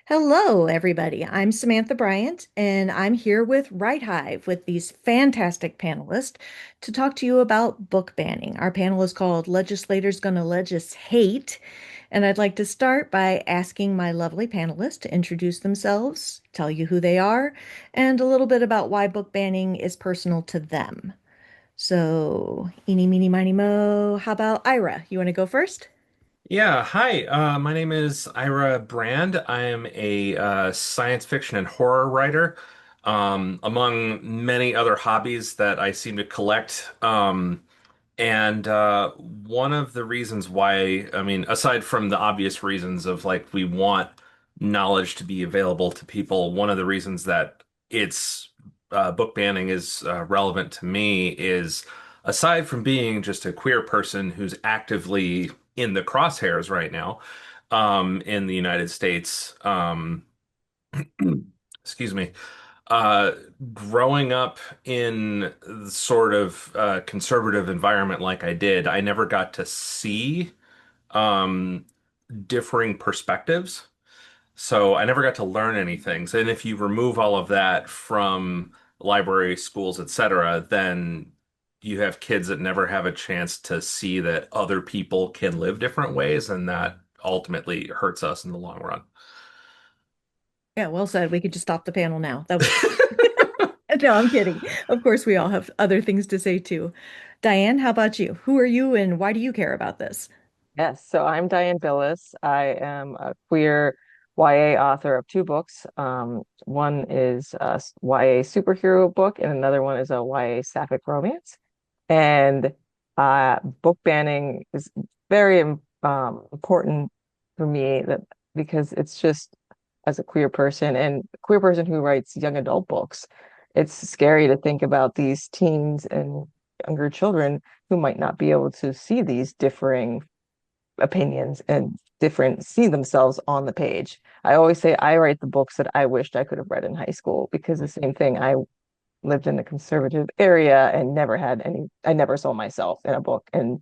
Hello, everybody. I'm Samantha Bryant, and I'm here with Write Hive with these fantastic panelists to talk to you about book banning. Our panel is called Legislators Gonna Legishate, and I'd like to start by asking my lovely panelists to introduce themselves, tell you who they are, and a little bit about why book banning is personal to them. So, eeny, meeny, miny, mo, how about Ira? You want to go first? Yeah, hi. My name is Ira Brand. I am a science fiction and horror writer, among many other hobbies that I seem to collect. And one of the reasons why, I mean, aside from the obvious reasons of like we want knowledge to be available to people, one of the reasons that it's book banning is relevant to me is aside from being just a queer person who's actively in the crosshairs right now, in the United States, excuse me, uh, growing up in sort of conservative environment like I did, I never got to see um, differing perspectives. So I never got to learn anything. So, and if you remove all of that from libraries, schools, etc., then you have kids that never have a chance to see that other people can live different ways, and that ultimately hurts us in the long run. Yeah, well said. We could just stop the panel now. That was No, I'm kidding. Of course, we all have other things to say too. Diane, how about you? Who are you and why do you care about this? Yes, so I'm Diane Billas. I am a queer YA author of two books. One is a YA superhero book, and another one is a YA sapphic romance. And book banning is very important for me that because it's just as a queer person and a queer person who writes young adult books, it's scary to think about these teens and younger children who might not be able to see these differing opinions and different see themselves on the page. I always say I write the books that I wished I could have read in high school because the same thing, I lived in a conservative area and never had any, I never saw myself in a book. And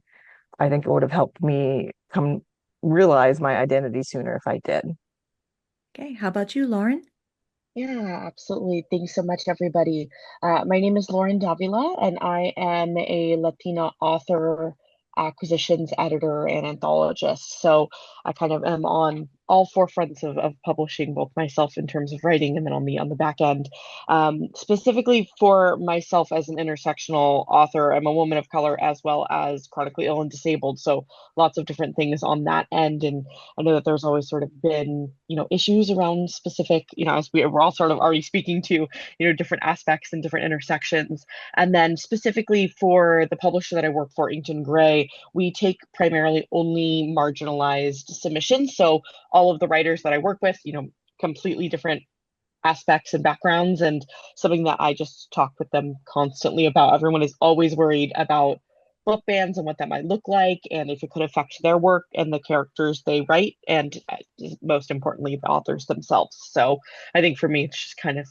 I think it would have helped me come realize my identity sooner if I did. Okay, how about you, Lauren? Yeah, absolutely. Thanks so much, everybody. My name is Lauren Davila, and I am a Latina author, acquisitions editor, and anthologist. So I kind of am on all four fronts of publishing, both myself in terms of writing and then on the back end. Specifically for myself as an intersectional author, I'm a woman of color as well as chronically ill and disabled. So lots of different things on that end. And I know that there's always sort of been, issues around specific, as we're all sort of already speaking to, different aspects and different intersections. And then specifically for the publisher that I work for, Inkton Gray, we take primarily only marginalized submissions. So all of the writers that I work with, completely different aspects and backgrounds, and something that I just talk with them constantly about. Everyone is always worried about book bans and what that might look like and if it could affect their work and the characters they write, and most importantly the authors themselves. So I think for me it's just kind of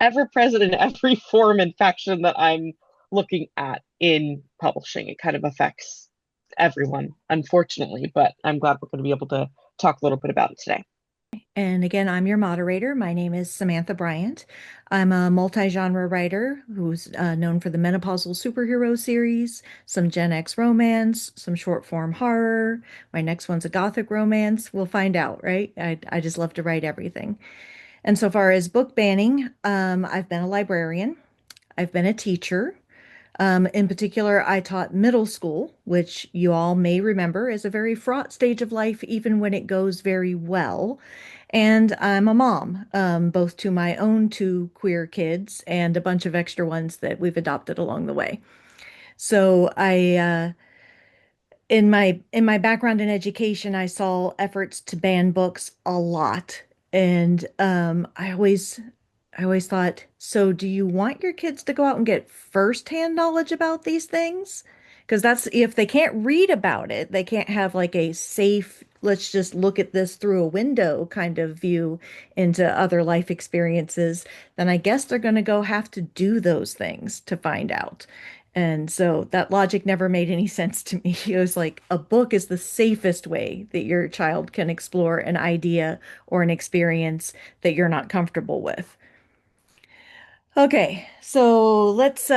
ever present in every form and faction that I'm looking at in publishing. It kind of affects everyone, unfortunately, but I'm glad we're going to be able to talk a little bit about it today. And again, I'm your moderator. My name is Samantha Bryant. I'm a multi-genre writer who's known for the menopausal superhero series, some Gen X romance, some short form horror. My next one's a gothic romance. We'll find out, right? I just love to write everything. And so far as book banning, I've been a librarian. I've been a teacher. In particular, I taught middle school, which you all may remember is a very fraught stage of life, even when it goes very well. And I'm a mom, both to my own two queer kids and a bunch of extra ones that we've adopted along the way. So in my background in education, I saw efforts to ban books a lot, and I always thought, so do you want your kids to go out and get firsthand knowledge about these things? Because that's if they can't read about it, they can't have like a safe, let's just look at this through a window kind of view into other life experiences, then I guess they're going to go have to do those things to find out. And so that logic never made any sense to me. It was like a book is the safest way that your child can explore an idea or an experience that you're not comfortable with. Okay, so let's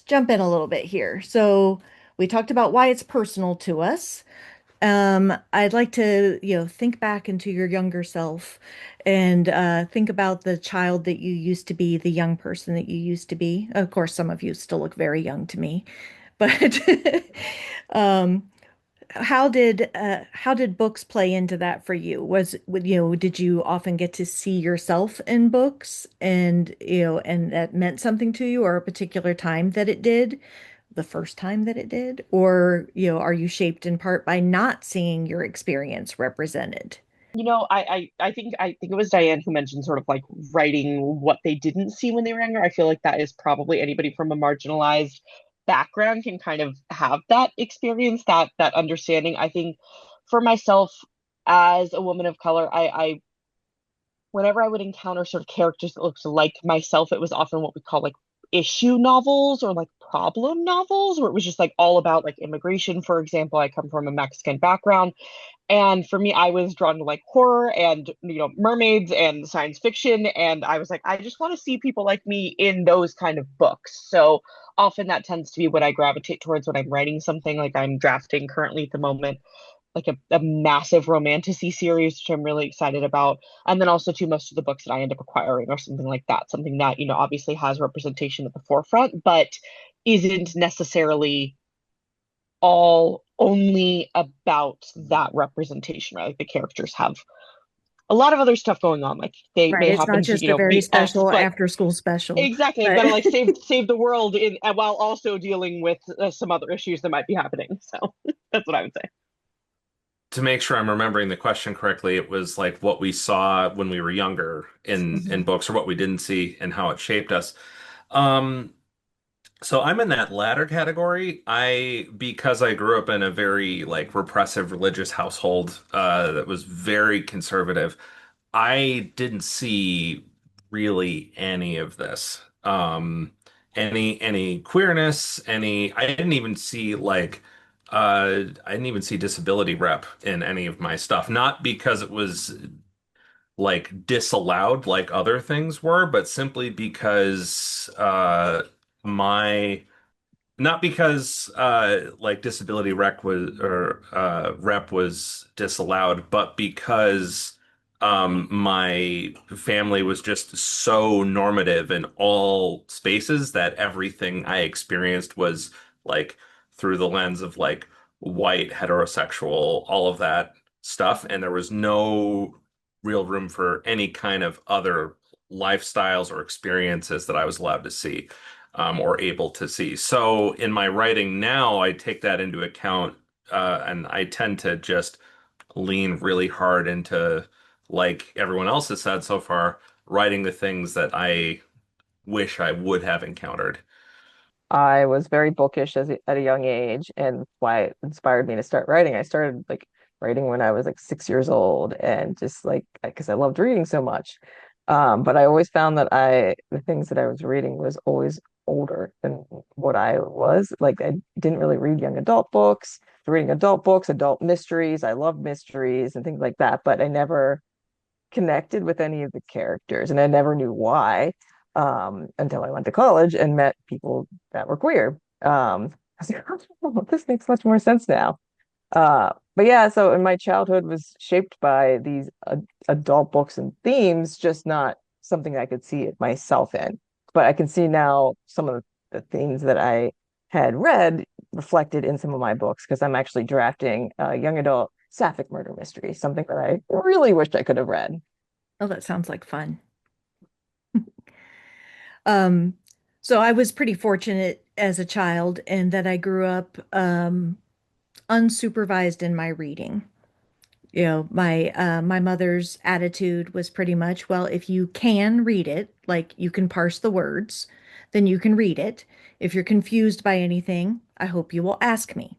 jump in a little bit here. So we talked about why it's personal to us. I'd like to, think back into your younger self and think about the child that you used to be, the young person that you used to be. Of course, some of you still look very young to me, but um, how did books play into that for you? Did you often get to see yourself in books and, and that meant something to you or a particular time that it did? The first time that it did? Or, are you shaped in part by not seeing your experience represented? I think it was Diane who mentioned sort of like writing what they didn't see when they were younger. I feel like that is probably anybody from a marginalized background can kind of have that experience, that understanding. I think for myself as a woman of color, I whenever I would encounter sort of characters that looked like myself, it was often what we call like issue novels or like problem novels, where it was just like all about like immigration, for example. I come from a Mexican background. And for me, I was drawn to like horror and, mermaids and science fiction. And I was like, I just want to see people like me in those kind of books. So often that tends to be what I gravitate towards when I'm writing something. Like I'm drafting currently at the moment, like a massive romantasy series, which I'm really excited about. And then also too, most of the books that I end up acquiring or something like that, something that, obviously has representation at the forefront, but isn't necessarily all only about that representation, right? Like the characters have a lot of other stuff going on. Like they Right. may It's not happen to, just a very be X, special but after school special, exactly, I've got but to like save the world in while also dealing with some other issues that might be happening. So that's what I would say. To make sure I'm remembering the question correctly, it was like what we saw when we were younger in Mhm. books or what we didn't see and how it shaped us. Um, so I'm in that latter category. Because I grew up in a very like repressive religious household, that was very conservative. I didn't see really any of this. Any queerness, I didn't even see I didn't even see disability rep in any of my stuff. Not because it was like disallowed like other things were, but simply because my not because like disability rep was disallowed, but because my family was just so normative in all spaces that everything I experienced was like through the lens of like white, heterosexual, all of that stuff, and there was no real room for any kind of other lifestyles or experiences that I was allowed to see or able to see. So in my writing now, I take that into account, and I tend to just lean really hard into, like everyone else has said so far, writing the things that I wish I would have encountered. I was very bookish at a young age, and why it inspired me to start writing. I started like writing when I was like 6 years old, and just like because I loved reading so much. But I always found that the things that I was reading was always older than what I was. Like I didn't really read young adult books. Reading adult books, adult mysteries. I love mysteries and things like that, but I never connected with any of the characters, and I never knew why until I went to college and met people that were queer. I was like, oh, this makes much more sense now. But yeah, so in my childhood was shaped by these adult books and themes, just not something I could see it myself in. But I can see now some of the themes that I had read reflected in some of my books because I'm actually drafting a young adult sapphic murder mystery, something that I really wished I could have read. Oh, that sounds like fun. Um, so I was pretty fortunate as a child in that I grew up unsupervised in my reading. My mother's attitude was pretty much, well, if you can read it, like you can parse the words, then you can read it. If you're confused by anything, I hope you will ask me.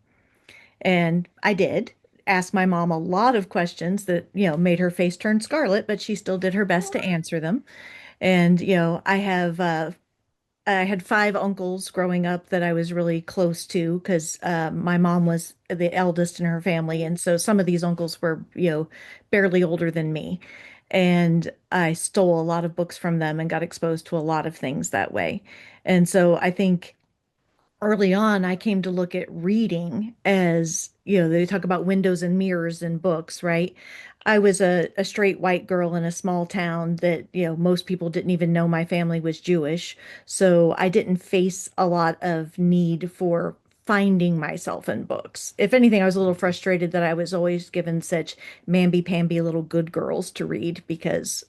And I did ask my mom a lot of questions that, made her face turn scarlet, but she still did her best to answer them. And, I had five uncles growing up that I was really close to because my mom was the eldest in her family, and so some of these uncles were, barely older than me, and I stole a lot of books from them and got exposed to a lot of things that way. And so I think early on, I came to look at reading as, they talk about windows and mirrors in books, right? I was a straight white girl in a small town that, most people didn't even know my family was Jewish. So I didn't face a lot of need for finding myself in books. If anything, I was a little frustrated that I was always given such mamby-pamby little good girls to read because,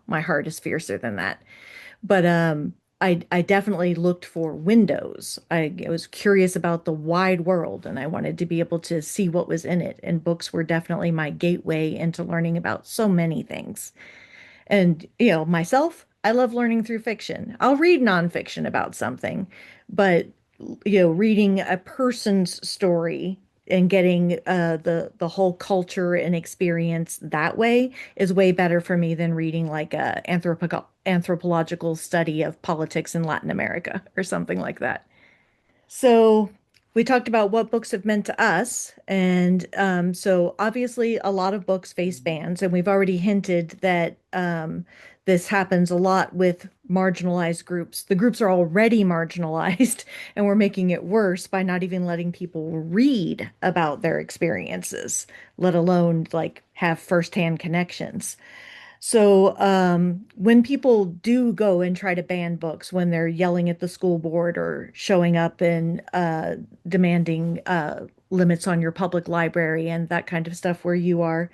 my heart is fiercer than that. But I definitely looked for windows. I was curious about the wide world and I wanted to be able to see what was in it. And books were definitely my gateway into learning about so many things. And, myself, I love learning through fiction. I'll read nonfiction about something, but, reading a person's story and getting the whole culture and experience that way is way better for me than reading like a anthropological study of politics in Latin America or something like that. So we talked about what books have meant to us. And so obviously, a lot of books face bans. And we've already hinted that this happens a lot with marginalized groups. The groups are already marginalized, and we're making it worse by not even letting people read about their experiences, let alone like have firsthand connections. So, when people do go and try to ban books, when they're yelling at the school board or showing up and demanding limits on your public library and that kind of stuff where you are,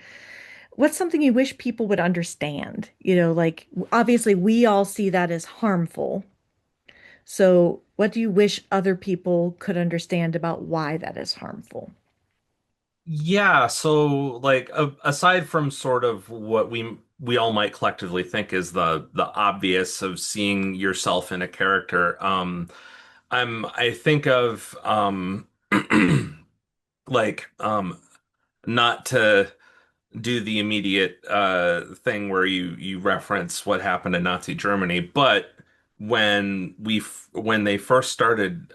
what's something you wish people would understand? Like obviously we all see that as harmful. So, what do you wish other people could understand about why that is harmful? Yeah, so like aside from sort of what we all might collectively think is the obvious of seeing yourself in a character, I think of like not to do the immediate thing where you reference what happened in Nazi Germany, but when they first started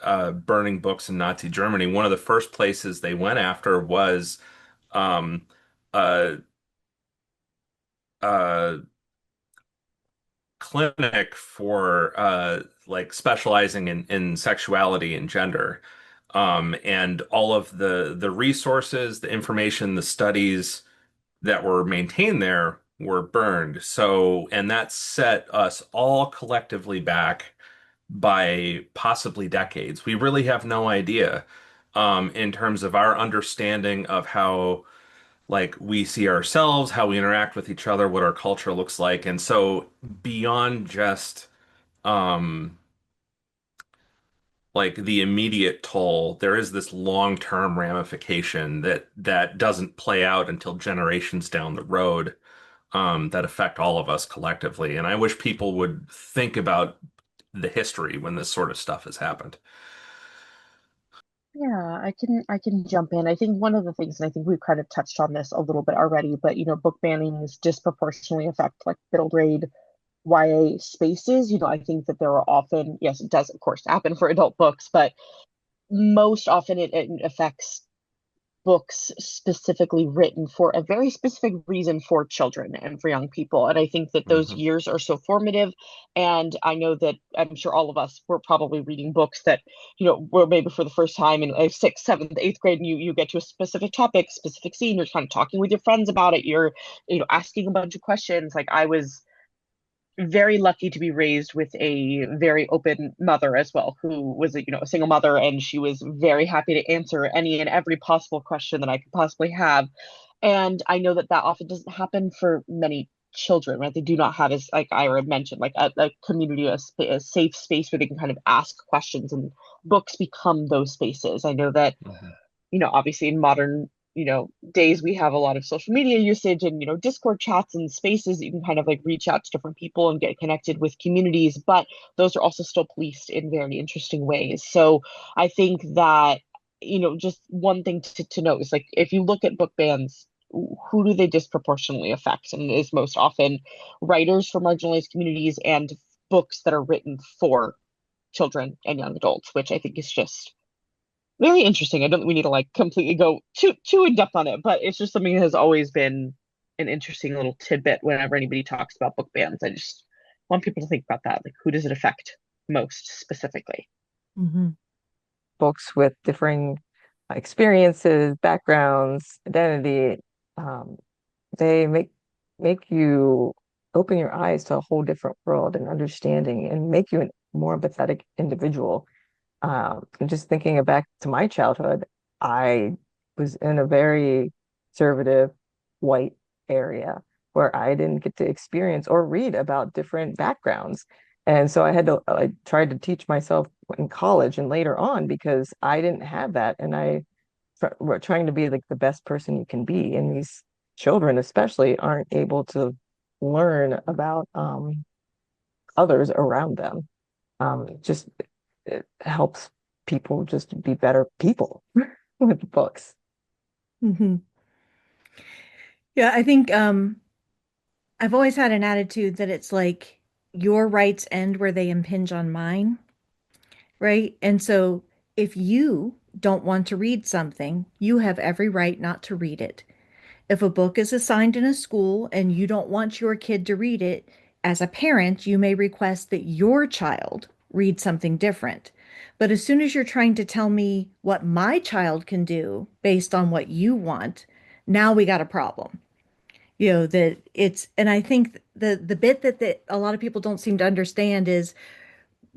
burning books in Nazi Germany, one of the first places they went after was um, a, a clinic for like specializing in sexuality and gender. And all of the resources, the information, the studies that were maintained there were burned. So, and that set us all collectively back by possibly decades. We really have no idea in terms of our understanding of how like we see ourselves, how we interact with each other, what our culture looks like. And so beyond just um like the immediate toll, there is this long-term ramification that doesn't play out until generations down the road that affect all of us collectively. And I wish people would think about the history when this sort of stuff has happened. Yeah, I can jump in. I think one of the things, and I think we've kind of touched on this a little bit already, but book bannings disproportionately affect like middle grade YA spaces. I think that there are often, yes, it does of course happen for adult books, but most often it affects books specifically written for a very specific reason for children and for young people. And I think that those Hmm. years are so formative. And I know that I'm sure all of us were probably reading books that, were maybe for the first time in like sixth, seventh, eighth grade, and you get to a specific topic, specific scene, you're kind of talking with your friends about it. You're, asking a bunch of questions. Like I was very lucky to be raised with a very open mother as well, who was a single mother, and she was very happy to answer any and every possible question that I could possibly have. And I know that that often doesn't happen for many children, right? They do not have, as like Ira mentioned, like a community, a safe space where they can kind of ask questions, and books become those spaces. I know that Hmm. obviously in modern, days, we have a lot of social media usage and, Discord chats and spaces that you can kind of like reach out to different people and get connected with communities, but those are also still policed in very interesting ways. So I think that, just one thing to note is like, if you look at book bans, who do they disproportionately affect? And it is most often writers for marginalized communities and books that are written for children and young adults, which I think is just very interesting. I don't think we need to like completely go too in depth on it, but it's just something that has always been an interesting little tidbit whenever anybody talks about book bans. I just want people to think about that. Like, who does it affect most specifically? Hmm. Books with differing experiences, backgrounds, identity, um, they make you open your eyes to a whole different world and understanding and make you a more empathetic individual. And just thinking back to my childhood, I was in a very conservative white area where I didn't get to experience or read about different backgrounds. And so I tried to teach myself in college and later on because I didn't have that. And we're trying to be like the best person you can be. And these children, especially, aren't able to learn about others around them. Just it helps people just be better people with books. Hmm. Yeah, I think I've always had an attitude that it's like your rights end where they impinge on mine, right? And so if you don't want to read something, you have every right not to read it. If a book is assigned in a school and you don't want your kid to read it, as a parent, you may request that your child read something different. But as soon as you're trying to tell me what my child can do based on what you want, now we got a problem. That it's, and I think the bit that a lot of people don't seem to understand is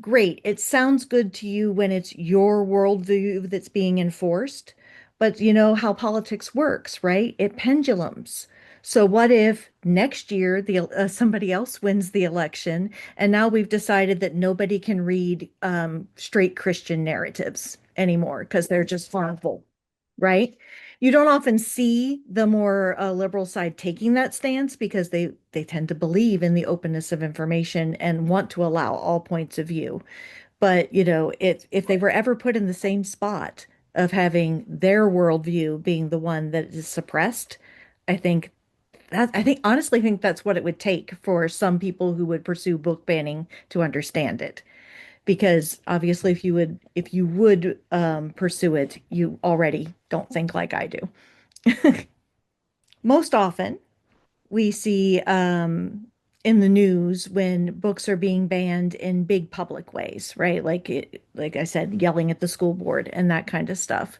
great. It sounds good to you when it's your worldview that's being enforced, but you know how politics works, right? It pendulums. So what if next year the somebody else wins the election, and now we've decided that nobody can read straight Christian narratives anymore because they're just harmful, right? You don't often see the more liberal side taking that stance because they tend to believe in the openness of information and want to allow all points of view. But if they were ever put in the same spot of having their worldview being the one that is suppressed, I think honestly think that's what it would take for some people who would pursue book banning to understand it. Because obviously if you would pursue it, you already don't think like I do. Most often, we see in the news when books are being banned in big public ways, right? Like I said, yelling at the school board and that kind of stuff.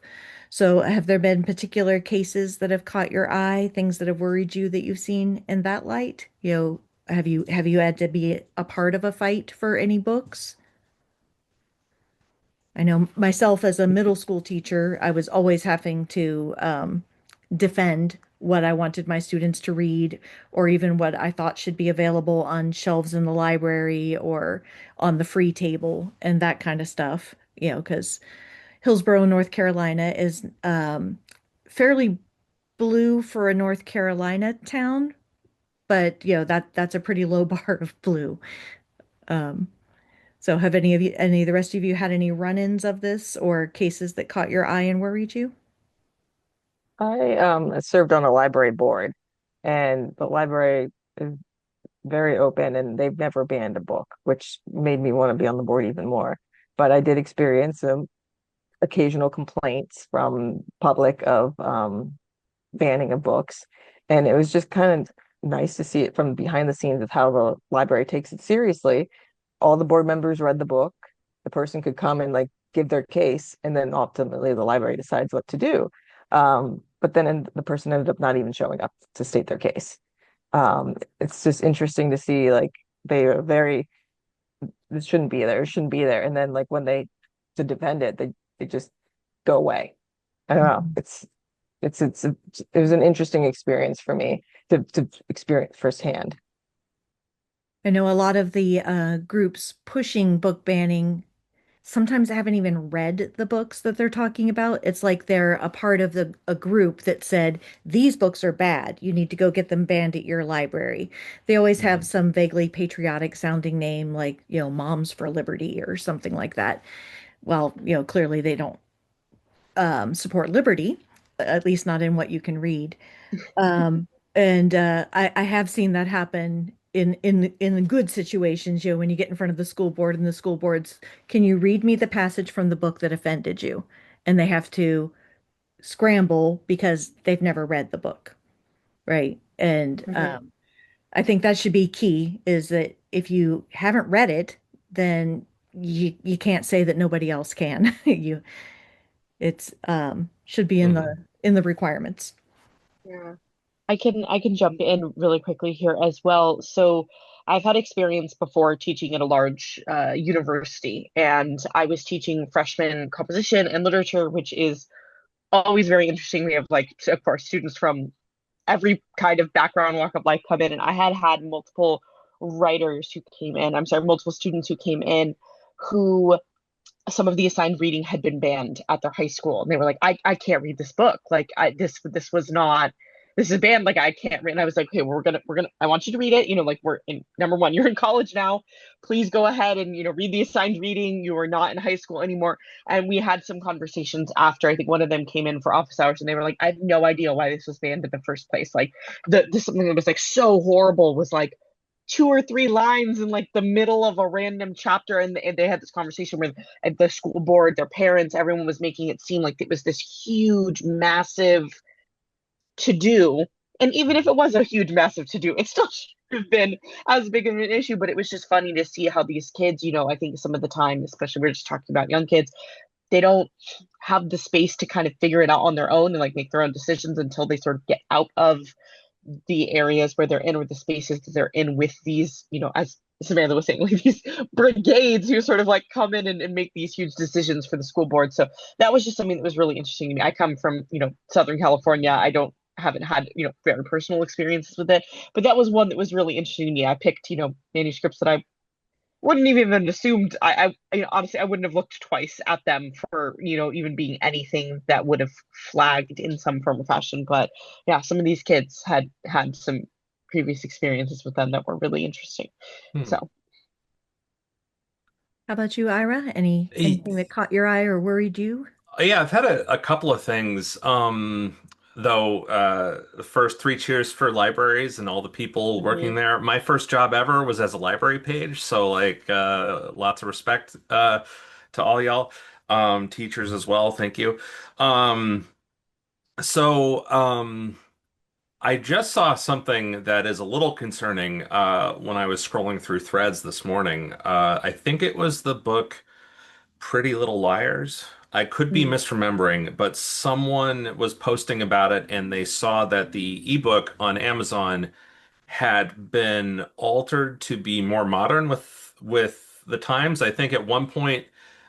So, have there been particular cases that have caught your eye, things that have worried you that you've seen in that light? Have you had to be a part of a fight for any books? I know myself as a middle school teacher, I was always having to defend what I wanted my students to read, or even what I thought should be available on shelves in the library or on the free table and that kind of stuff. Because Hillsborough, North Carolina is fairly blue for a North Carolina town, but that's a pretty low bar of blue. Um, so have any of the rest of you had any run-ins of this or cases that caught your eye and worried you? I served on a library board, and the library is very open, and they've never banned a book, which made me want to be on the board even more. But I did experience some occasional complaints from public of banning of books, and it was just kind of nice to see it from behind the scenes of how the library takes it seriously. All the board members read the book. The person could come and like give their case, and then ultimately the library decides what to do. But then the person ended up not even showing up to state their case. It's just interesting to see like they are very this shouldn't be there, it shouldn't be there, and then like when they to defend it, they just go away. I don't know. Mhm. It was an interesting experience for me to experience firsthand. I know a lot of the groups pushing book banning sometimes haven't even read the books that they're talking about. It's like they're a part of a group that said, these books are bad. You need to go get them banned at your library. They always have Mhm. some vaguely patriotic sounding name like, Moms for Liberty or something like that. Well, clearly they don't support liberty, at least not in what you can read. Um, and I have seen that happen in the good situations, when you get in front of the school board and the school boards, can you read me the passage from the book that offended you? And they have to scramble because they've never read the book, right? And Mhm. I think that should be key is that if you haven't read it, then you can't say that nobody else can. It's should be Mhm. in the requirements. Yeah. I can jump in really quickly here as well. So I've had experience before teaching at a large university, and I was teaching freshman composition and literature, which is always very interesting. We have like, of course, students from every kind of background, walk of life come in, and I had multiple writers who came in. I'm sorry, multiple students who came in who some of the assigned reading had been banned at their high school, and they were like, I can't read this book. Like, this was not, this is banned. Like, I can't read. And I was like, okay, well, we're gonna I want you to read it. Like, we're in, number one, you're in college now. Please go ahead and read the assigned reading. You are not in high school anymore. And we had some conversations after. I think one of them came in for office hours, and they were like, I have no idea why this was banned in the first place. Like, something that was like so horrible was like two or three lines in like the middle of a random chapter, and they had this conversation with the school board, their parents, everyone was making it seem like it was this huge massive to do. And even if it was a huge massive to do, it still should have been as big of an issue. But it was just funny to see how these kids, I think some of the time, especially we're just talking about young kids, they don't have the space to kind of figure it out on their own and like make their own decisions until they sort of get out of the areas where they're in or the spaces that they're in with these, as Samantha was saying, like these brigades who sort of like come in and make these huge decisions for the school board. So that was just something that was really interesting to me. I come from, Southern California. I don't haven't had, very personal experiences with it, but that was one that was really interesting to me. I picked, manuscripts that I wouldn't even have assumed. Honestly, I wouldn't have looked twice at them for even being anything that would have flagged in some form or fashion. But yeah, some of these kids had some previous experiences with them that were really interesting. Hmm. So How about you, Ira? Anything that caught your eye or worried you? Yeah, I've had a couple of things. Though the first three cheers for libraries and all the people working mhm. there. My first job ever was as a library page, so like lots of respect to all y'all, teachers as well. Thank you. Um, so I just saw something that is a little concerning when I was scrolling through threads this morning. I think it was the book. Pretty Little Liars. I could be Mm, misremembering, but someone was posting about it and they saw that the ebook on Amazon had been altered to be more modern with the times. I think at one point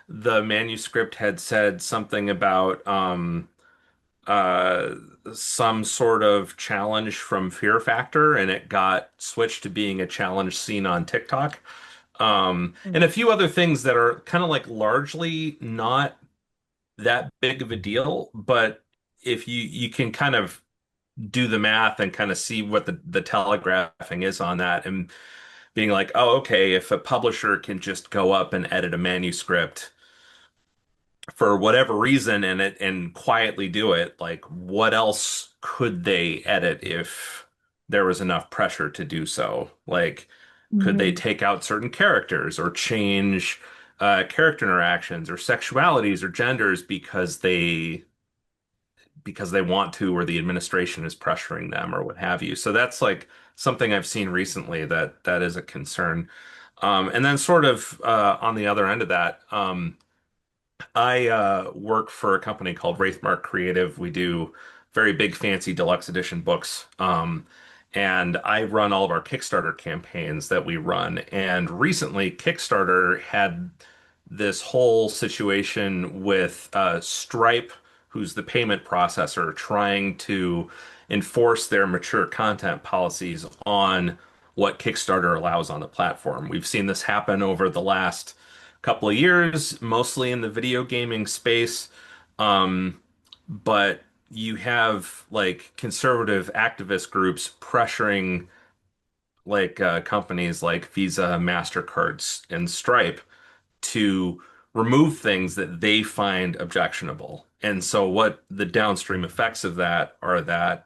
the manuscript had said something about uh some sort of challenge from Fear Factor and it got switched to being a challenge seen on TikTok. And a few other things that are kind of like largely not that big of a deal, but if you can kind of do the math and kind of see what the telegraphing is on that and being like, oh, okay, if a publisher can just go up and edit a manuscript for whatever reason and quietly do it, like what else could they edit if there was enough pressure to do so? Like, could they Mhm. take out certain characters or change character interactions or sexualities or genders because they want to or the administration is pressuring them or what have you. So that's like something I've seen recently that is a concern. And then sort of on the other end of that, I work for a company called Wraithmark Creative. We do very big, fancy deluxe edition books. And I run all of our Kickstarter campaigns that we run. And recently, Kickstarter had this whole situation with Stripe, who's the payment processor, trying to enforce their mature content policies on what Kickstarter allows on the platform. We've seen this happen over the last couple of years, mostly in the video gaming space. Um, but you have like conservative activist groups pressuring like companies like Visa, MasterCards, and Stripe to remove things that they find objectionable. And so what the downstream effects of that are that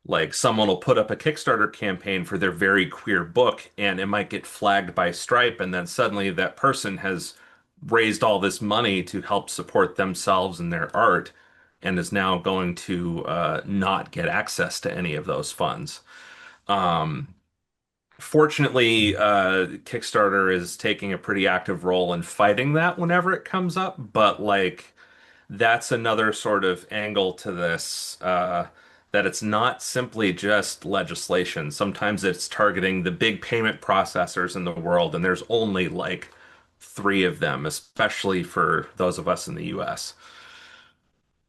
Like someone will put up a Kickstarter campaign for their very queer book and it might get flagged by Stripe, and then suddenly that person has raised all this money to help support themselves and their art and is now going to not get access to any of those funds. Um, Fortunately, Kickstarter is taking a pretty active role in fighting that whenever it comes up, but like that's another sort of angle to this, that it's not simply just legislation. Sometimes it's targeting the big payment processors in the world, and there's only like three of them, especially for those of us in the US.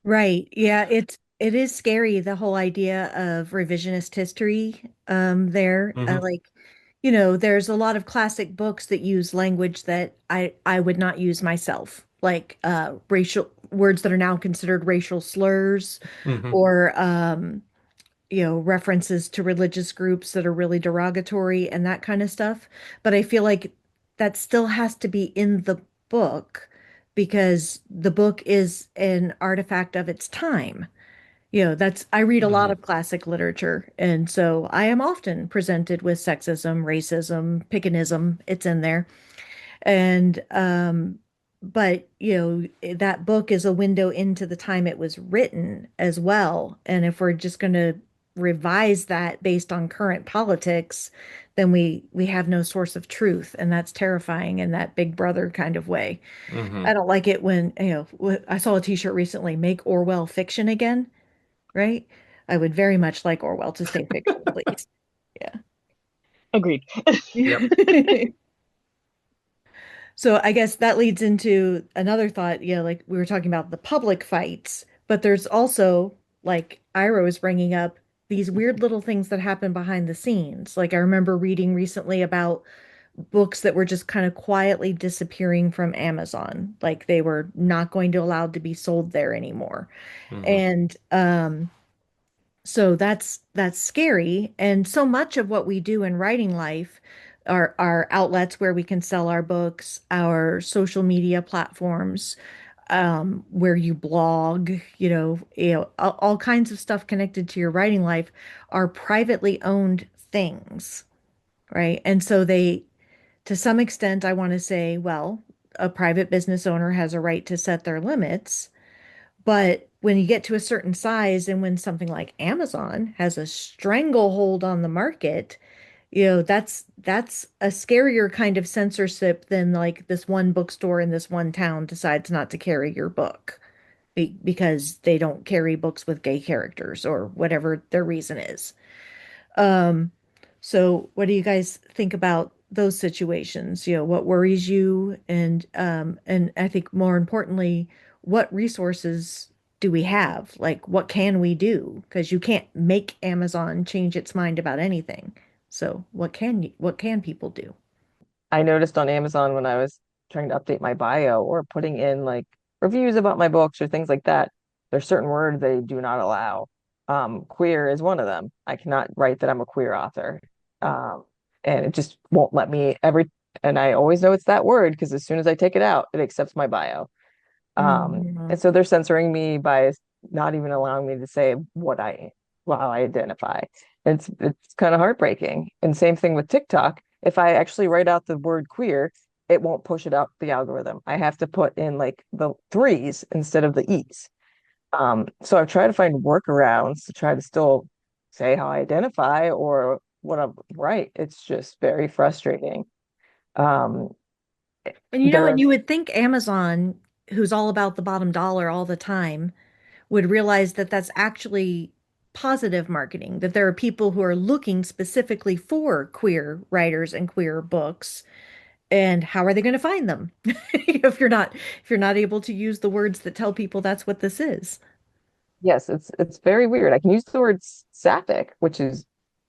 Right. Yeah, it is scary, the whole idea of revisionist history there. Hmm. Like, there's a lot of classic books that use language that I would not use myself, like racial words that are now considered racial slurs, Hmm. or references to religious groups that are really derogatory and that kind of stuff. But I feel like that still has to be in the book because the book is an artifact of its time. I read a lot Hmm. of classic literature, and so I am often presented with sexism, racism, pickenism. It's in there. And but that book is a window into the time it was written as well. And if we're just going to revise that based on current politics, then we have no source of truth, and that's terrifying in that Big Brother kind of way. I Hmm. don't like it when, I saw a t-shirt recently, make Orwell fiction again, right? I would very much like Orwell to stay fiction, please. Agreed. Yep. Yeah. So I guess that leads into another thought, like we were talking about the public fights, but there's also, like Ira was bringing up, these weird little things that happen behind the scenes. Like I remember reading recently about books that were just kind of quietly disappearing from Amazon, like they were not going to allow to be sold there anymore. Hmm. And so that's scary. And so much of what we do in writing life are outlets where we can sell our books, our social media platforms, where you blog, all kinds of stuff connected to your writing life are privately owned things, right? And so to some extent, I want to say, well, a private business owner has a right to set their limits, but when you get to a certain size and when something like Amazon has a stranglehold on the market, that's a scarier kind of censorship than like this one bookstore in this one town decides not to carry your book because they don't carry books with gay characters or whatever their reason is. Um, so what do you guys think about those situations? What worries you? And I think more importantly, what resources do we have? Like, what can we do? Because you can't make Amazon change its mind about anything. So what can people do? I noticed on Amazon when I was trying to update my bio or putting in like reviews about my books or things like that, there's certain words they do not allow. Queer is one of them. I cannot write that I'm a queer author. Um, and it just won't let me and I always know it's that word because as soon as I take it out, it accepts my bio. Mhm. And so they're censoring me by not even allowing me to say how I identify. It's kind of heartbreaking. And same thing with TikTok. If I actually write out the word queer, it won't push it up the algorithm. I have to put in like the threes instead of the e's. So I've tried to find workarounds to try to still say how I identify or what I'm right. It's just very frustrating. Um, And and there you would think Amazon, who's all about the bottom dollar all the time, would realize that that's actually positive marketing, that there are people who are looking specifically for queer writers and queer books. And how are they going to find them if you're not able to use the words that tell people that's what this is? Yes, it's very weird. I can use the word sapphic, which is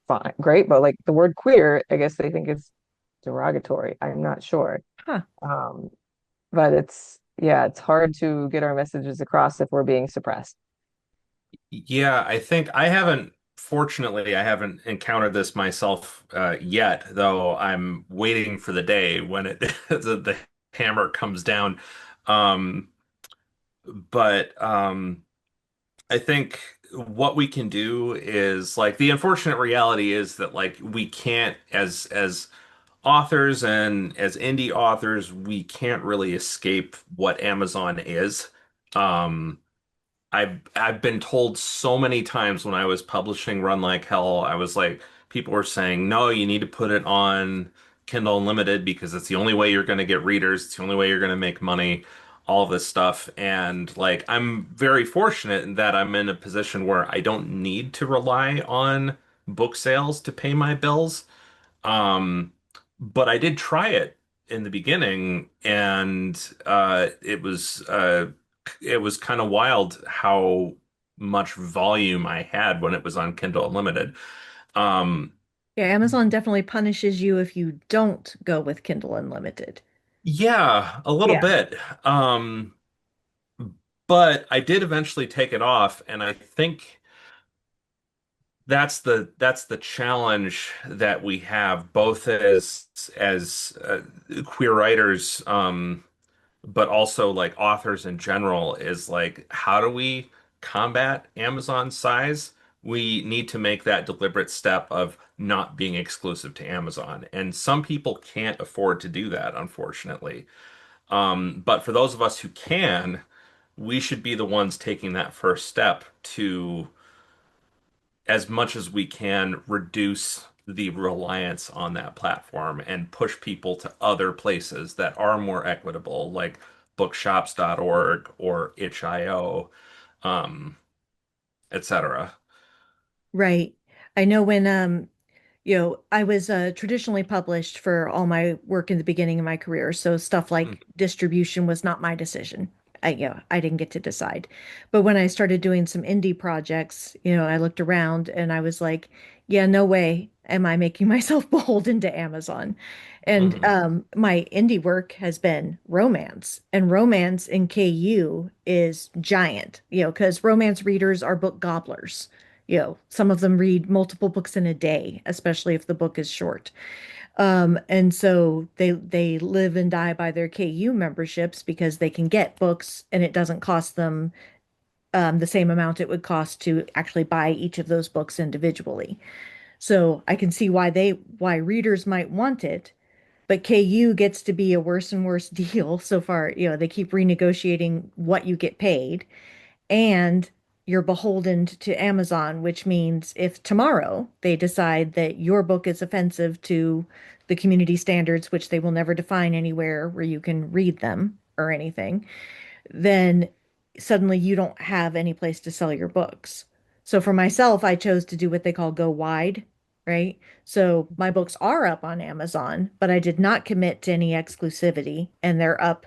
fine, great, but like the word queer, I guess they think it's derogatory. I'm not sure. Huh. Um, but yeah, it's hard to get our messages across if we're being suppressed. Yeah, I think fortunately, I haven't encountered this myself yet, though I'm waiting for the day when the hammer comes down. Um, but I think what we can do is like the unfortunate reality is that like we can't as authors and as indie authors, we can't really escape what Amazon is. Um, I've been told so many times when I was publishing Run Like Hell, I was like, people were saying, no, you need to put it on Kindle Unlimited because it's the only way you're going to get readers. It's the only way you're going to make money, all of this stuff. And like, I'm very fortunate in that I'm in a position where I don't need to rely on book sales to pay my bills. Um, but I did try it in the beginning, and it was kind of wild how much volume I had when it was on Kindle Unlimited. Um, Yeah, Amazon definitely punishes you if you don't go with Kindle Unlimited. yeah, a little Yeah. bit. Um, but I did eventually take it off, and I think that's the challenge that we have both as queer writers. But also like authors in general is like, how do we combat Amazon's size? We need to make that deliberate step of not being exclusive to Amazon. And some people can't afford to do that, unfortunately. But for those of us who can, we should be the ones taking that first step to, as much as we can, reduce the reliance on that platform and push people to other places that are more equitable, like bookshops.org or itch.io, um, etc. Right. I know when I was traditionally published for all my work in the beginning of my career, so stuff Mm, like distribution was not my decision. I didn't get to decide. But when I started doing some indie projects, I looked around and I was like, yeah, no way am I making myself beholden to Amazon. And mhm, my indie work has been romance, and romance in KU is giant, because romance readers are book gobblers. Some of them read multiple books in a day, especially if the book is short. And so they live and die by their KU memberships because they can get books and it doesn't cost them the same amount it would cost to actually buy each of those books individually. So I can see why readers might want it, but KU gets to be a worse and worse deal so far. They keep renegotiating what you get paid, and you're beholden to Amazon, which means if tomorrow they decide that your book is offensive to the community standards, which they will never define anywhere where you can read them or anything, then suddenly you don't have any place to sell your books. So for myself, I chose to do what they call go wide, right? So my books are up on Amazon, but I did not commit to any exclusivity, and they're up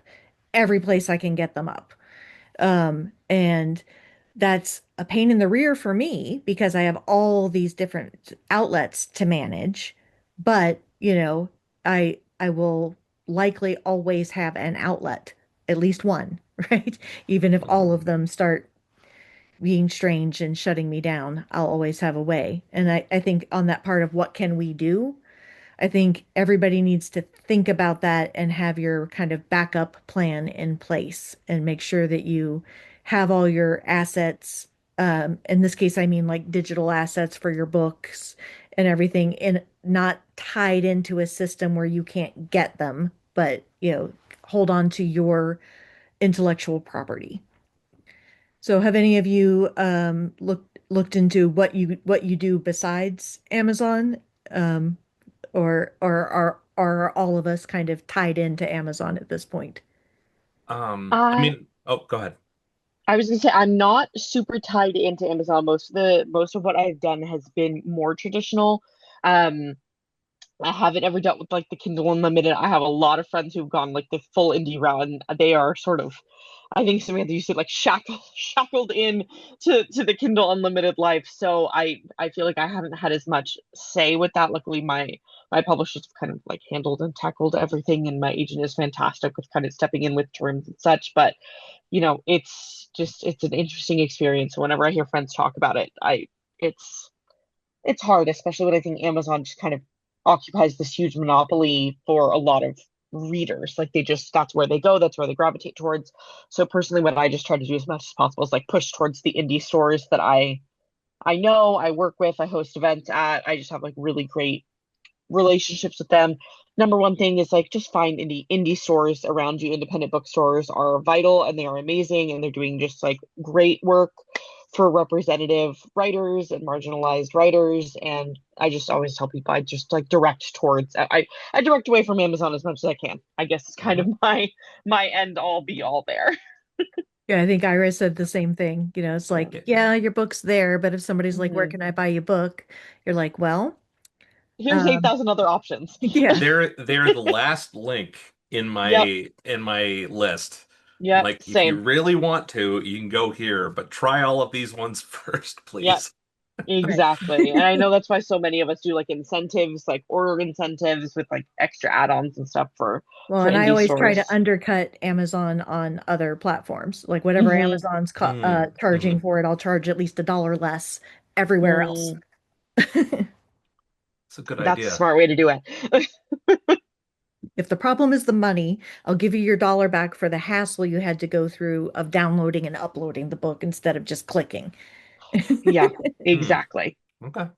every place I can get them up. And that's a pain in the rear for me because I have all these different outlets to manage. But, I will likely always have an outlet, at least one, right? Even if all mhm. of them start being strange and shutting me down, I'll always have a way. And I think on that part of what can we do, I think everybody needs to think about that and have your kind of backup plan in place and make sure that you have all your assets. In this case, I mean like digital assets for your books and everything, and not tied into a system where you can't get them, but hold on to your intellectual property. So have any of you looked into what you do besides Amazon? Um, or are all of us kind of tied into Amazon at this point? I I mean, oh, go ahead. I was gonna say I'm not super tied into Amazon. Most of what I've done has been more traditional. Um, I haven't ever dealt with like the Kindle Unlimited. I have a lot of friends who've gone like the full indie route, and they are sort of, I think Samantha used to like shackled in to the Kindle Unlimited life. So I feel like I haven't had as much say with that. Luckily, my publishers have kind of like handled and tackled everything, and my agent is fantastic with kind of stepping in with terms and such. But it's an interesting experience. Whenever I hear friends talk about it, I it's it's hard, especially when I think Amazon just kind of occupies this huge monopoly for a lot of readers. Like they just that's where they go, that's where they gravitate towards. So personally, what I just try to do as much as possible is like push towards the indie stores that I I know, I work with, I host events at. I just have like really great relationships with them. Number one thing is like just find indie stores around you. Independent bookstores are vital and they are amazing and they're doing just like great work for representative writers and marginalized writers. And I just always tell people I just like direct towards I direct away from Amazon as much as I can. I guess it's kind of Hmm. my end all be all there. Yeah, I think Ira said the same thing. You know, it's Yeah. like, yeah, your book's there, but if somebody's like, where Mhm. can I buy your book? You're like, well, Here's um, 8,000 other options. yeah, They're the last link Yep. in my list. Yep. Like, if you Same. really want to, you can go here, but try all of these ones first, Yep. please. right. Exactly. And I know that's why so many of us do like incentives, like order incentives with like extra add-ons and stuff Well, for and I indie always try to stores. undercut Amazon on other platforms. Like whatever Hmm. Amazon's Mm, charging mhm. for it, I'll charge at least $1 less everywhere else. Mm, It's a good that's a idea. smart way to do it. If the problem is the money, I'll give you your dollar back for the hassle you had to go through of downloading and uploading the book instead of just clicking. Yeah, Mm, exactly. okay.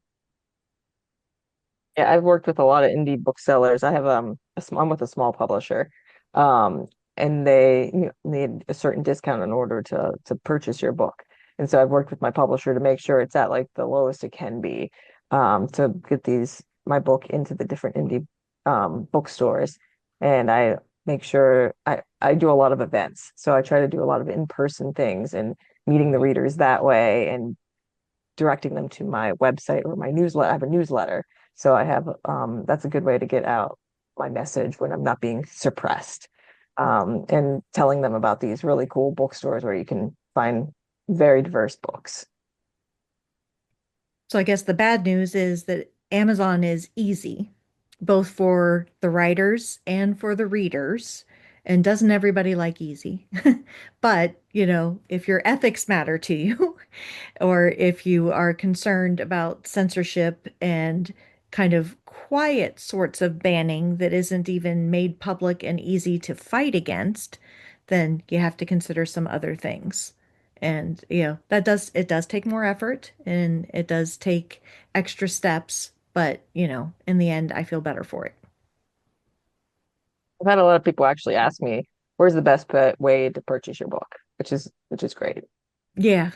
Yeah, I've worked with a lot of indie booksellers. I have I'm with a small publisher, um, and they need a certain discount in order to purchase your book. And so I've worked with my publisher to make sure it's at like the lowest it can be, to get these my book into the different indie bookstores. And I make sure I do a lot of events, so I try to do a lot of in-person things and meeting the Mhm. readers that way and directing them to my website or my newsletter. I have a newsletter. So I have that's a good way to get out my message when I'm not being suppressed. And telling them about these really cool bookstores where you can find very diverse books. So I guess the bad news is that Amazon is easy, both for the writers and for the readers. And doesn't everybody like easy? But, you know, if your ethics matter to you, or if you are concerned about censorship and kind of quiet sorts of banning that isn't even made public and easy to fight against, then you have to consider some other things. And, you know, it does take more effort and it does take extra steps, but, you know, in the end, I feel better for it. I've had a lot of people actually ask me, "Where's the best way to purchase your book?" Which is great. Yeah,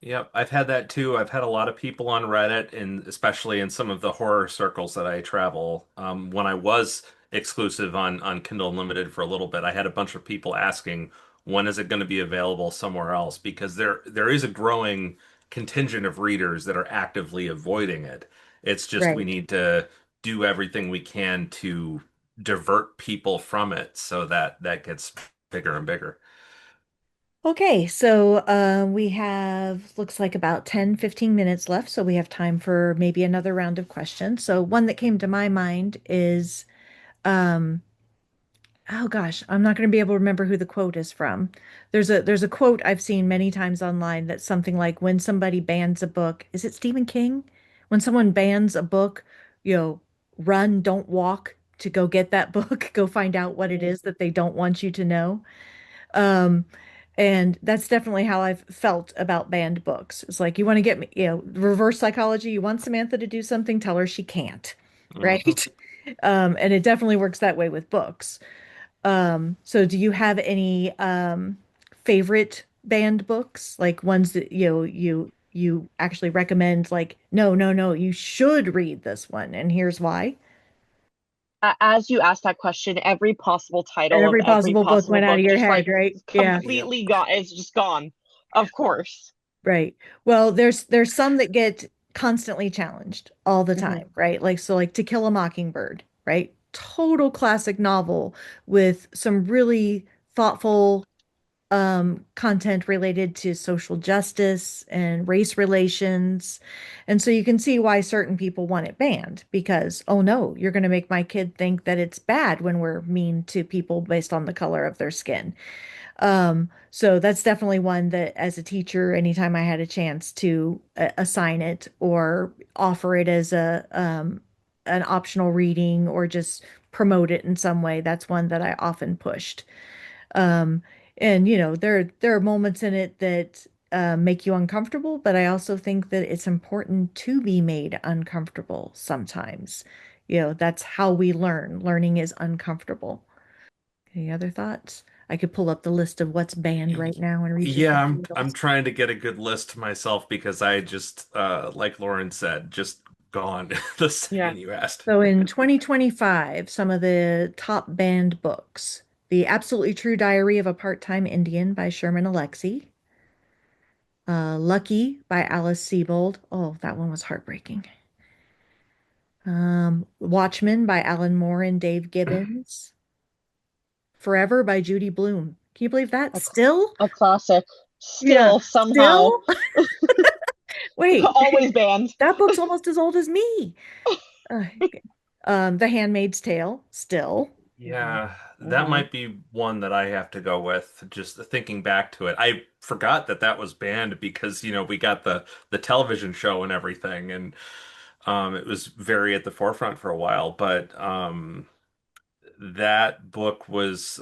Yep, I've had that too. I've had a lot of people on Reddit, and especially in some of the horror circles that I travel. When I was exclusive on Kindle Unlimited for a little bit, I had a bunch of people asking, when is it going to be available somewhere else? Because there is a growing contingent of readers that are actively avoiding it. It's just we right. need to do everything we can to divert people from it so that that gets bigger and bigger. Okay, so we have looks like about 10-15 minutes left, so we have time for maybe another round of questions. So one that came to my mind is um oh gosh, I'm not going to be able to remember who the quote is from. There's a quote I've seen many times online that's something like when somebody bans a book, is it Stephen King? When someone bans a book, you know, run, don't walk to go get that book, go find out what it Mm. is that they don't want you to know. Um, and that's definitely how I've felt about banned books. It's like you want to get me, you know, reverse psychology. You want Samantha to do something, tell her she can't, Hmm. right? And it definitely works that way with books. So do you have any favorite banned books, like ones that you actually recommend, like, no, no, no, you should read this one, and here's why. As you asked that question, every possible title of Every every possible book possible went out book of your just head, like right? Yeah. Yep. completely gone. It's just gone. Of course. Right. Well, there's some that get constantly challenged all the Hmm. time, right? Like so like To Kill a Mockingbird, right? Total classic novel with some really thoughtful content related to social justice and race relations. And so you can see why certain people want it banned because, oh no, you're going to make my kid think that it's bad when we're mean to people based on the color of their skin. So that's definitely one that as a teacher, anytime I had a chance to assign it or offer it as a an optional reading or just promote it in some way, that's one that I often pushed. Um, and you know, there are moments in it that make you uncomfortable, but I also think that it's important to be made uncomfortable sometimes. That's how we learn. Learning is uncomfortable. Any other thoughts? I could pull up the list of what's banned right now and read you Yeah, some I'm titles. trying to get a good list myself because I just like Lauren said, just gone the Yeah. second you asked. So in 2025, some of the top banned books: The Absolutely True Diary of a Part-Time Indian by Sherman Alexie, Lucky by Alice Sebold. Oh, that one was heartbreaking. Watchmen by Alan Moore and Dave Gibbons. Forever by Judy Blume. Can you believe that? A, Still? a classic. Yeah, Still somehow still? Wait, always banned. that book's almost as old as me. Okay. The Handmaid's Tale, still. Hmm. Yeah, that Hmm. might be one that I have to go with. Just thinking back to it, I forgot that that was banned because, we got the television show and everything, and it was very at the forefront for a while. But that book was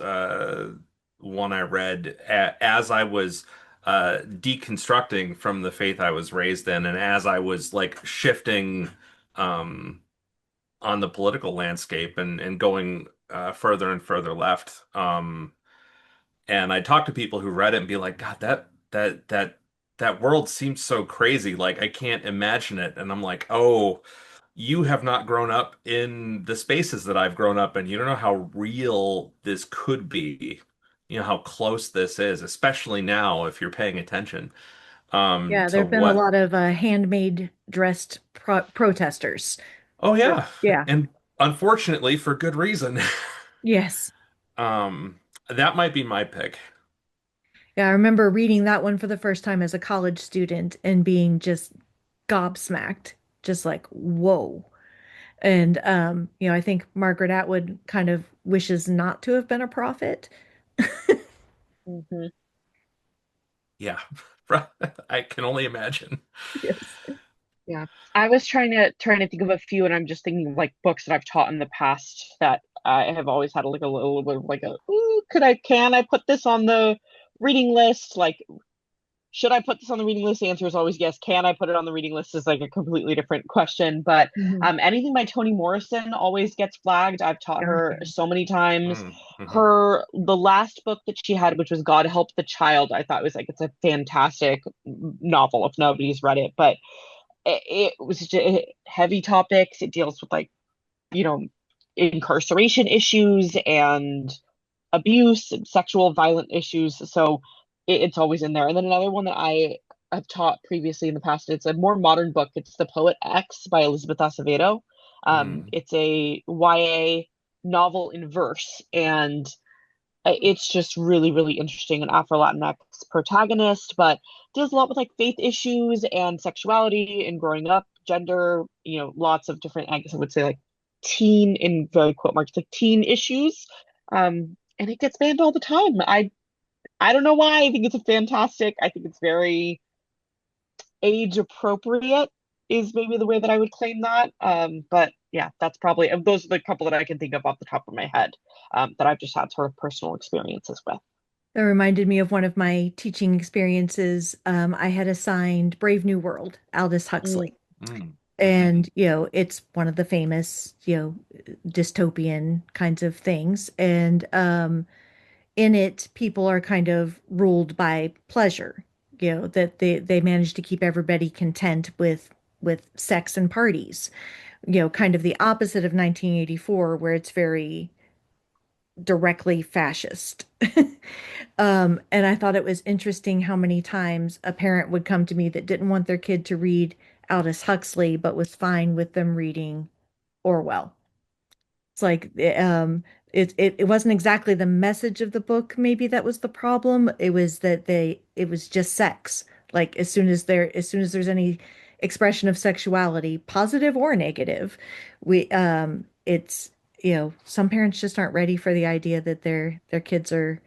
one I read as I was deconstructing from the faith I was raised in, and as I was like shifting um, on the political landscape and going further and further left. And I talk to people who read it and be like, God, that world seems so crazy. Like I can't imagine it. And I'm like, oh, you have not grown up in the spaces that I've grown up in. You don't know how real this could be. You know how close this is, especially now if you're paying attention Yeah, there to have been a what. lot of handmade dressed protesters. Oh yeah, Yeah. and unfortunately for good reason. Yes. Um, that might be my pick. Yeah, I remember reading that one for the first time as a college student and being just gobsmacked, just like, whoa. And I think Margaret Atwood kind of wishes not to have been a prophet. Hmm. Yeah, I can only imagine. Yes. Yeah. I was trying to think of a few, and I'm just thinking of, like, books that I've taught in the past that I have always had, like, a little bit of like a, ooh, can I put this on the reading list? Like, should I put this on the reading list? The answer is always yes. Can I put it on the reading list is like a completely different question. But Mhm. anything by Toni Morrison always gets flagged. I've taught Oh, her yeah. so many times. Mm-hmm. The last book that she had, which was God Help the Child, I thought was like, it's a fantastic novel if nobody's read it. But it was just heavy topics. It deals with, like, you know, incarceration issues and abuse and sexual violent issues. So it's always in there. And then another one that I have taught previously in the past, it's a more modern book. It's The Poet X by Elizabeth Acevedo. Mm. It's a YA novel in verse, and it's just really, really interesting. An Afro-Latinx protagonist, but deals a lot with, like, faith issues and sexuality and growing up, gender, lots of different, I guess I would say, like, teen, in very quote marks, like, teen issues. And it gets banned all the time. I don't know why. I think it's a fantastic. I think it's very age appropriate is maybe the way that I would claim that. But yeah, that's probably, those are the couple that I can think of off the top of my head, that I've just had sort of personal experiences with. That reminded me of one of my teaching experiences. I had assigned Brave New World, Aldous Mm, Huxley. Mm. Mm-hmm. And, it's one of the famous, dystopian kinds of things. And in it, people are kind of ruled by pleasure, that they manage to keep everybody content with sex and parties, kind of the opposite of 1984, where it's very directly fascist. And I thought it was interesting how many times a parent would come to me that didn't want their kid to read Aldous Huxley, but was fine with them reading Orwell. It's like it wasn't exactly the message of the book, maybe that was the problem. It was that it was just sex. Like as soon as there's any expression of sexuality, positive or negative, we it's some parents just aren't ready for the idea that their kids are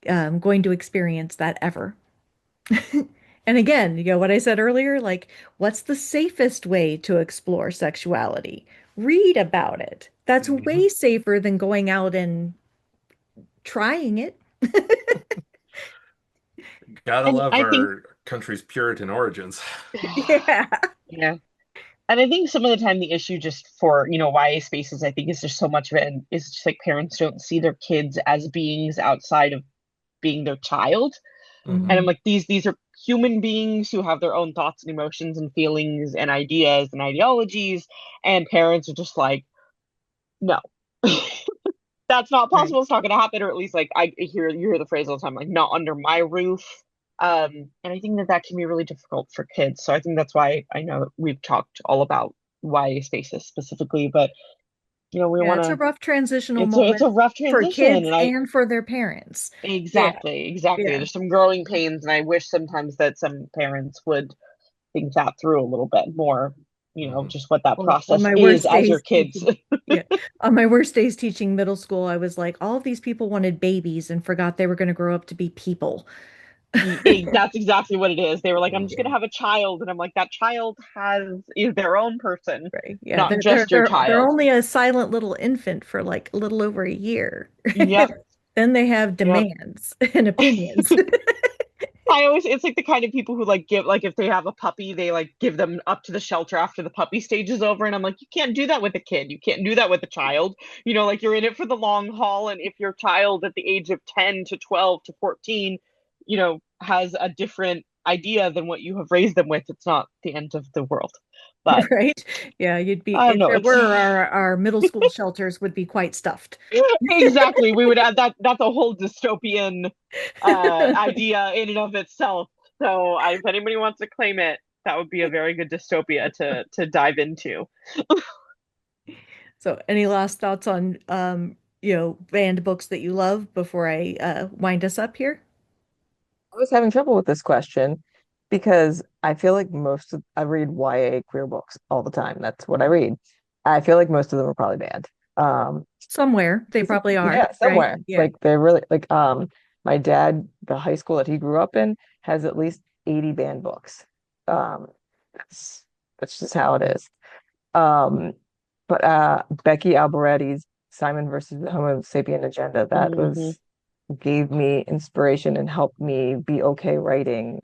going to experience that ever. And again, what I said earlier, like, what's the safest way to explore sexuality? Read about it. That's Mm-hmm. way safer than going out and trying it. Gotta And love I think, our country's Puritan origins. Yeah. yeah. And I think some of the time the issue just for, YA spaces, I think is just so much of it and is just like parents don't see their kids as beings outside of being their child. And I'm Hmm. Hmm. like, these are human beings who have their own thoughts and emotions and feelings and ideas and ideologies. And parents are just like, no, that's not Right. possible. It's not going to happen. Or at least like you hear the phrase all the time, like not under my roof. And I think that that can be really difficult for kids. So I think that's why I know that we've talked all about YA spaces specifically, but we Yeah, want it's a to. rough transitional It's a moment rough for transition, kids and I and for their parents. Yeah, exactly. yeah. There's some growing pains, and I wish sometimes that some parents would think that through a little bit more. Hmm. Just what that Well, on process my is worst as your days kids. teaching, yeah, on my worst days teaching middle school, I was like, all of these people wanted babies and forgot they were going to grow up to be people. That's exactly what it is. They were like, "I'm just Hmm. gonna have a child," and I'm like, "That child is their own person, Right. Yeah, not they're they're just your they're they're child." only a silent little infant for like a little over a year. Yep, Then they have yep. demands and opinions. It's like the kind of people who like give, like if they have a puppy, they like give them up to the shelter after the puppy stage is over. And I'm like, you can't do that with a kid. You can't do that with a child. Like you're in it for the long haul. And if your child at the age of 10 to 12 to 14, has a different idea than what you have raised them with, it's not the end of the world. But Right? Yeah, you'd be I don't if know. there It's were our middle school shelters would be quite stuffed. exactly. We would add that. That's a whole dystopian idea in and of itself. So if anybody wants to claim it, that would be a very good dystopia to dive into. So, any last thoughts on banned books that you love before I wind us up here? I was having trouble with this question because I feel like I read YA queer books all the time. That's what I read. I feel like most of them are probably banned. Um, Somewhere they probably are, yeah, right? somewhere. Yeah. Like they're really like my dad, the high school that he grew up in has at least 80 banned books. Um, that's that's just how it is. Um, but Becky Alboretti's Simon versus the Homo sapien agenda, that Hmm. was gave me inspiration and helped me be okay writing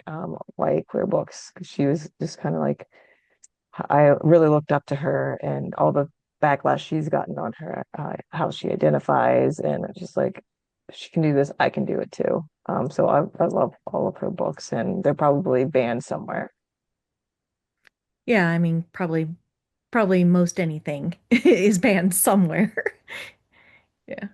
white queer books because she was just kind of like I really looked up to her and all the backlash she's gotten on her how she identifies and it's just like she can do this, I can do it too. So I love all of her books and they're probably banned somewhere. Yeah, I mean, probably most anything is banned somewhere. Yeah.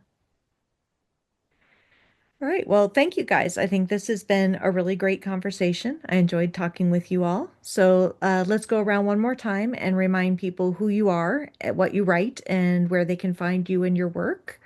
All right. Well, thank you guys. I think this has been a really great conversation. I enjoyed talking with you all. So let's go around one more time and remind people who you are, what you write, and where they can find you and your work.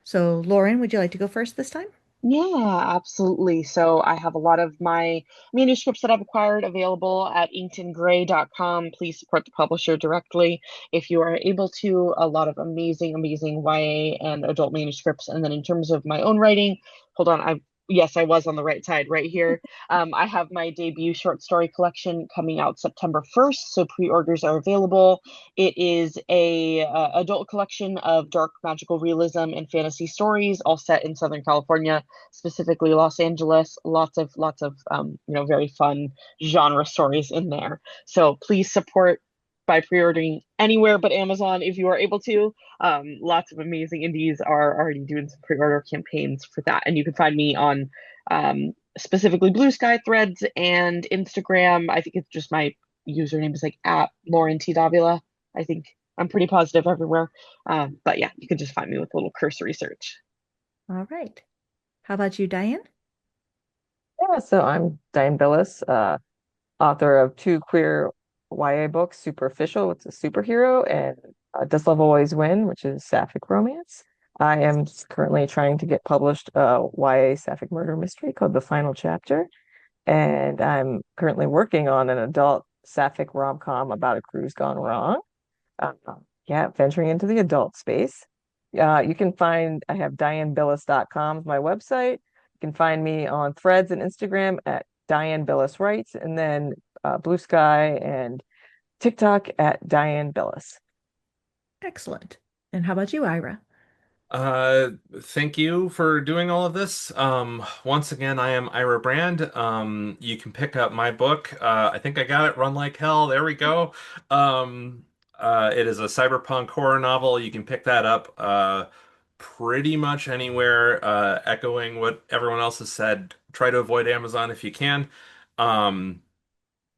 So, Lauren, would you like to go first this time? Yeah, absolutely. So I have a lot of my manuscripts that I've acquired available at inkedandgray.com. Please support the publisher directly if you are able to. A lot of amazing YA and adult manuscripts. And then in terms of my own writing, hold on, yes, I was on the right side right here. I have my debut short story collection coming out September 1st, so pre-orders are available. It is a adult collection of dark magical realism and fantasy stories, all set in Southern California, specifically Los Angeles. Lots of very fun genre stories in there. So please support by pre-ordering anywhere but Amazon if you are able to. Lots of amazing indies are already doing some pre-order campaigns for that, and you can find me on specifically Blue Sky, Threads, and Instagram. I think it's just my username is like at Lauren T. Davila. I think I'm pretty positive everywhere. But yeah, you can just find me with a little cursory search. All right. How about you, Diane? Yeah, so I'm Diane Billas, author of two queer YA books, Superficial, which is a superhero, and Does Love Always Win, which is sapphic romance. I am currently trying to get published a YA sapphic murder mystery called The Final Chapter, and I'm currently working on an adult sapphic rom-com about a cruise gone wrong. Uh, yeah, venturing into the adult space. You can find, I have dianebillis.com is my website. You can find me on Threads and Instagram at Diane Billis Writes, and then Blue Sky and TikTok at Diane Billis. Excellent. And how about you, Ira? Thank you for doing all of this. Once again, I am Ira Brand. You can pick up my book. I think I got it, Run Like Hell. There we go. Um, it is a cyberpunk horror novel. You can pick that up pretty much anywhere, echoing what everyone else has said. Try to avoid Amazon if you can. Um,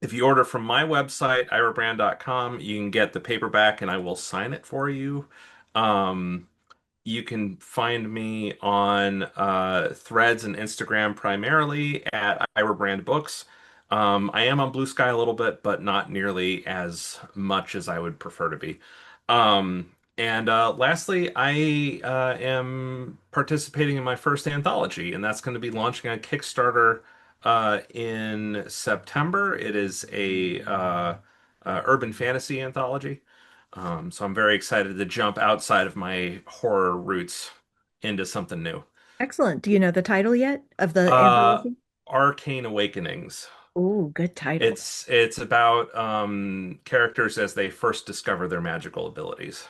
if you order from my website, irabrand.com, you can get the paperback and I will sign it for you. Um, you can find me on Threads and Instagram primarily at Ira Brand Books. I am on Blue Sky a little bit, but not nearly as much as I would prefer to be. And lastly, I am participating in my first anthology, and that's going to be launching on Kickstarter in September. It is a urban fantasy anthology. So I'm very excited to jump outside of my horror roots into something new. Excellent. Do you know the title yet of the Uh, anthology? Arcane Awakenings. Oh, good title. It's about characters as they first discover their magical abilities.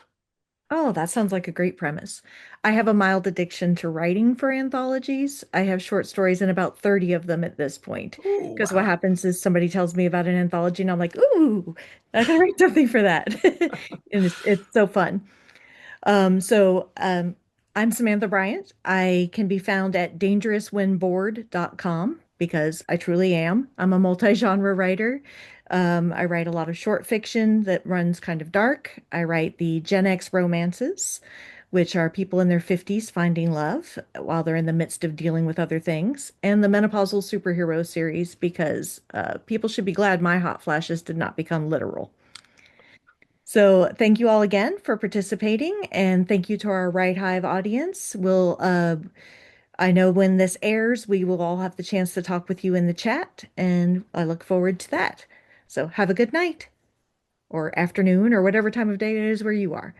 Oh, that sounds like a great premise. I have a mild addiction to writing for anthologies. I have short stories and about 30 of them at this point. Oh, Because what wow. happens is somebody tells me about an anthology and I'm like, ooh, I gotta write something for that. And it's so fun. I'm Samantha Bryant. I can be found at dangerouswhenbored.com because I truly am. I'm a multi-genre writer. I write a lot of short fiction that runs kind of dark. I write the Gen X romances, which are people in their 50s finding love while they're in the midst of dealing with other things, and the menopausal superhero series because people should be glad my hot flashes did not become literal. So thank you all again for participating, and thank you to our Right Hive audience. I know when this airs, we will all have the chance to talk with you in the chat, and I look forward to that. So have a good night or afternoon or whatever time of day it is where you are.